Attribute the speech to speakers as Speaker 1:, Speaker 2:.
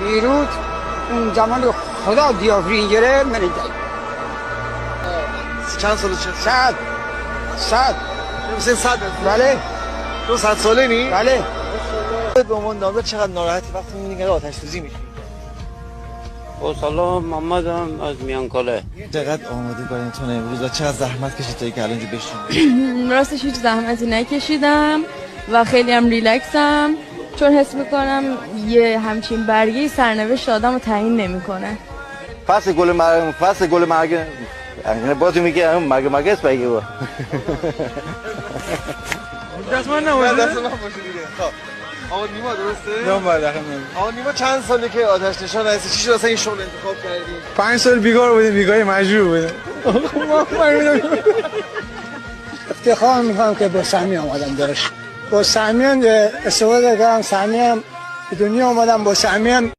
Speaker 1: بیروت اون زمان خدا بیافرین گره من دید.
Speaker 2: چند سال چه؟
Speaker 1: صد
Speaker 2: مثل 100
Speaker 1: بله
Speaker 2: تو 100 ساله نی؟
Speaker 1: بله.
Speaker 2: به عنوان نامزد چقدر ناراحتی وقتی می‌بینی که آتش سوزی میشه؟
Speaker 3: با سلام محمدم از میانکاله.
Speaker 2: چقدر آماده برای این امروز و چقدر زحمت کشید تا اینکه الان اینجا بشینی؟
Speaker 4: راستش هیچ زحمتی نکشیدم و خیلی هم ریلکسم، چون حس میکنم یه همچین برگی سرنوشت آدم رو تعیین نمیکنه.
Speaker 5: پس گل مرگ بازی میگه مرگ است بگی با
Speaker 2: دست من نباشه دیگه. خب آقا نیما درسته؟
Speaker 6: نه بعد
Speaker 2: آقا نیما چند ساله که آتش نشان هستی؟ چی شد اصلا این شغل انتخاب کردی؟
Speaker 6: 5 سال بیکار بودیم، بیکاری مجبور بودیم.
Speaker 1: افتخار میکنم که با سهمی آمدم درش. با سهمیان استفاده کردم، سهمیان به دنیا آمدم، با سهمیان